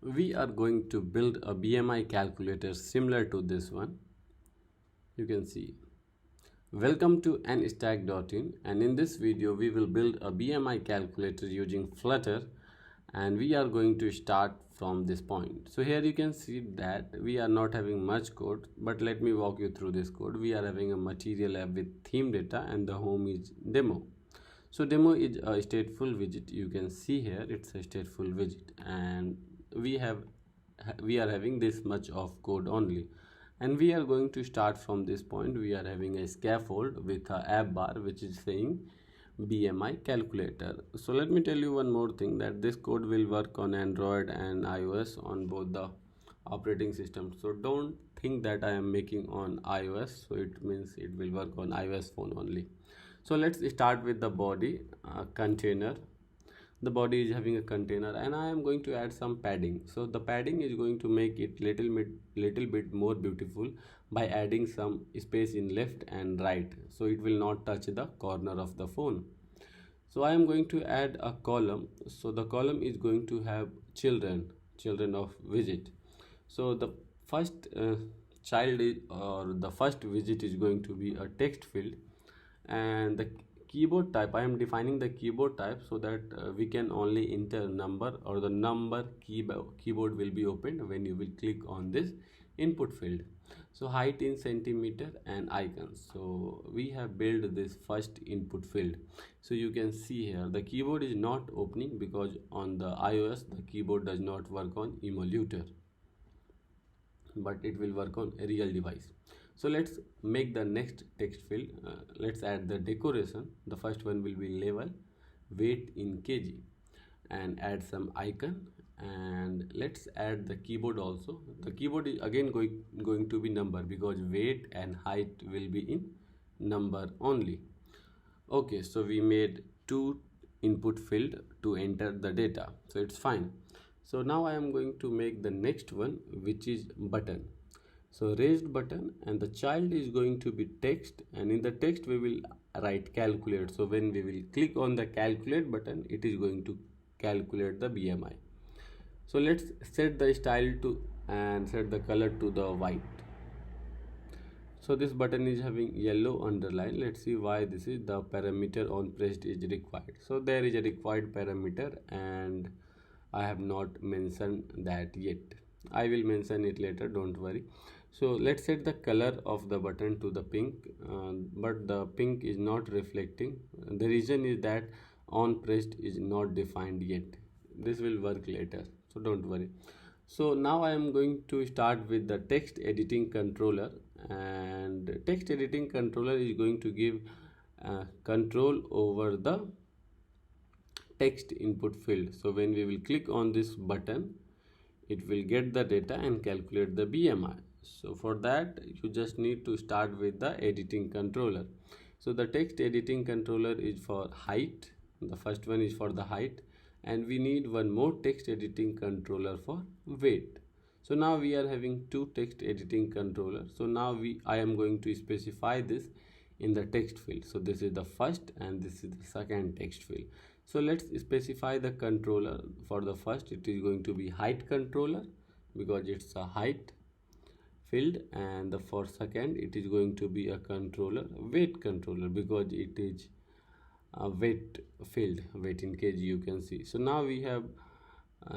We are going to build a BMI calculator similar to this one. You can see. Welcome to nstack.in, and in this video we will build a BMI calculator using Flutter, and we are going to start from this point. So here you can see that we are not having much code, but let me walk you through this code. We are having a material app with theme data and the home is demo. So demo is a stateful widget. You can see here it's a stateful widget, and we are having this much of code only, and we are going to start from this point. We are having a scaffold with a app bar which is saying BMI calculator. So let me tell you one more thing, that this code will work on Android and iOS, on both the operating systems. So don't think that I am making on iOS, so it means it will work on iOS phone only. So let's start with the body container. The body is having a container, and I am going to add some padding. So the padding is going to make it little bit more beautiful by adding some space in left and right, so it will not touch the corner of the phone. So I am going to add a column. So the column is going to have children of visit. So the first child is, or the first visit is going to be a text field, and the keyboard type, I am defining the keyboard type so that we can only enter number, or the number keyboard will be opened when you will click on this input field. So height in centimeter and icons. So we have built this first input field. So you can see here the keyboard is not opening because on the iOS the keyboard does not work on emulator, but it will work on a real device. So let's make the next text field. Let's add the decoration. The first one will be level, weight in kg, and add some icon, and let's add the keyboard also. The keyboard is again going to be number, because weight and height will be in number only. Okay, so we made two input field to enter the data, so it's fine. So now I am going to make the next one, which is button. So raised button, and the child is going to be text, and in the text we will write calculate. So when we will click on the calculate button, it is going to calculate the BMI. So let's set the style to and set the color to the white. So this button is having yellow underline. Let's see why this is. The parameter on pressed is required. So there is a required parameter, and I have not mentioned that yet. I will mention it later, don't worry. So let's set the color of the button to the pink, but the pink is not reflecting. The reason is that on pressed is not defined yet. This will work later, so don't worry. So now I am going to start with the text editing controller, and text editing controller is going to give control over the text input field. So when we will click on this button, it will get the data and calculate the BMI. So for that you just need to start with the editing controller. So the text editing controller is for height. The first one is for the height, and we need one more text editing controller for weight. So now we are having two text editing controllers. So now I am going to specify this in the text field. So this is the first and this is the second text field. So let's specify the controller. For the first, it is going to be height controller, because it's a height field, and the for second it is going to be a controller, weight controller, because it is a weight field, weight in kg, you can see. So now we have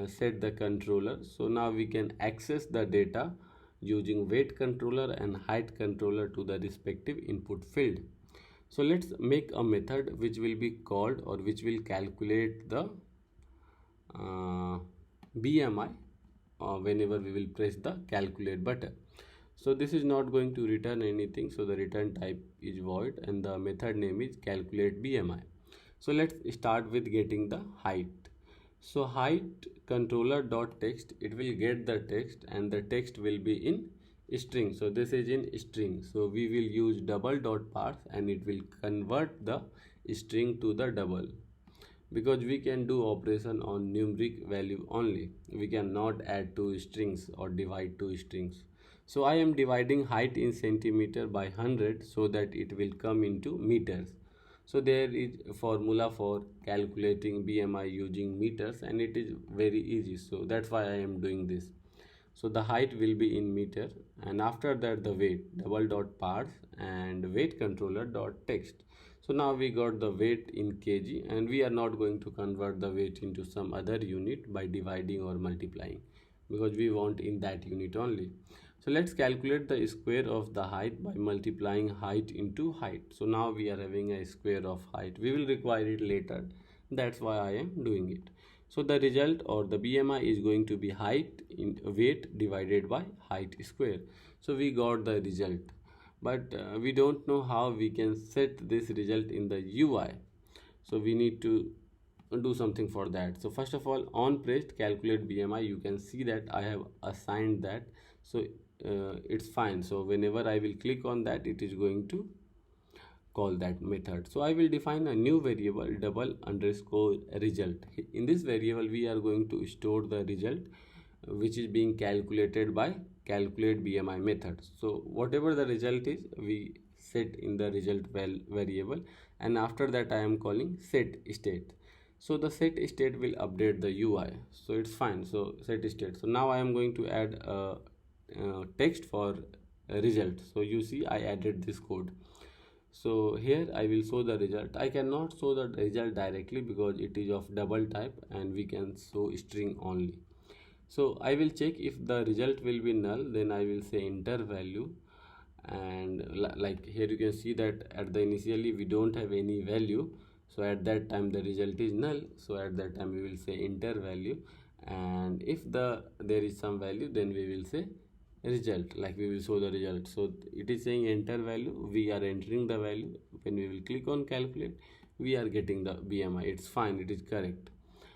set the controller. So now we can access the data using weight controller and height controller to the respective input field. So let's make a method which will be called, or which will calculate the BMI whenever we will press the calculate button. So this is not going to return anything, so the return type is void, and the method name is calculate BMI. So let's start with getting the height. So height controller dot text, it will get the text, and the text will be in string. So this is in string, so we will use double dot parse, and it will convert the string to the double, because we can do operation on numeric value only. We cannot add two strings or divide two strings. So I am dividing height in centimeter by 100 so that it will come into meters. So there is a formula for calculating BMI using meters, and it is very easy. So that's why I am doing this. So the height will be in meter, and after that the weight, double dot parts and weight controller dot text. So now we got the weight in kg, and we are not going to convert the weight into some other unit by dividing or multiplying, because we want in that unit only. So let's calculate the square of the height by multiplying height into height. So now we are having a square of height. We will require it later. That's why I am doing it. So the result, or the BMI, is going to be height in weight divided by height square. So we got the result, but we don't know how we can set this result in the UI. So we need to do something for that. So first of all, on pressed calculate BMI, you can see that I have assigned that. So it's fine. So whenever I will click on that, it is going to call that method. So I will define a new variable, double underscore result. In this variable we are going to store the result which is being calculated by calculate BMI method. So whatever the result is, we set in the result variable, and after that I am calling set state. So the set state will update the UI. So it's fine. So set state. So now I am going to add a text for result. So you see I added this code. So here I will show the result. I cannot show the result directly because it is of double type and we can show string only. So I will check if the result will be null, then I will say enter value, and like here you can see that at the initially we don't have any value, so at that time the result is null. So at that time we will say enter value, and if there is some value, then we will say result, like we will show the result. So it is saying enter value, we are entering the value. When we will click on calculate, we are getting the BMI. It's fine, it is correct.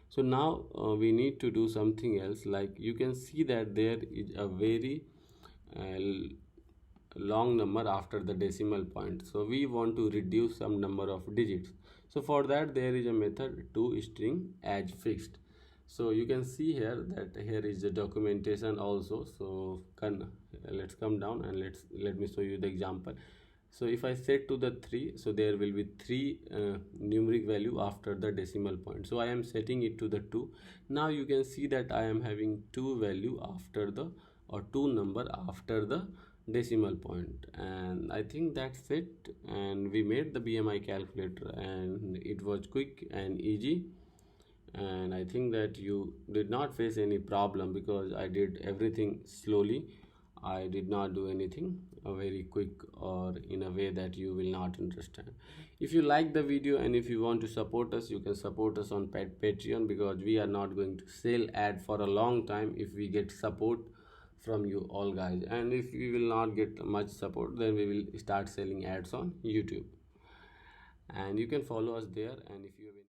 So now we need to do something else. Like you can see that there is a very long number after the decimal point, so we want to reduce some number of digits. So for that there is a method to string as fixed. So you can see here that here is the documentation also. So let's come down and let me show you the example. So if I set to the 3, so there will be 3 numeric value after the decimal point. So I am setting it to the 2. Now you can see that I am having 2 value after the, or 2 number after the decimal point, and I think that's it. And we made the BMI calculator, and it was quick and easy, and I think that you did not face any problem because I did everything slowly. I did not do anything very quick or in a way that you will not understand. If you like the video and if you want to support us, you can support us on Patreon, because we are not going to sell ad for a long time if we get support from you all guys. And if we will not get much support, then we will start selling ads on YouTube, and you can follow us there. And if you have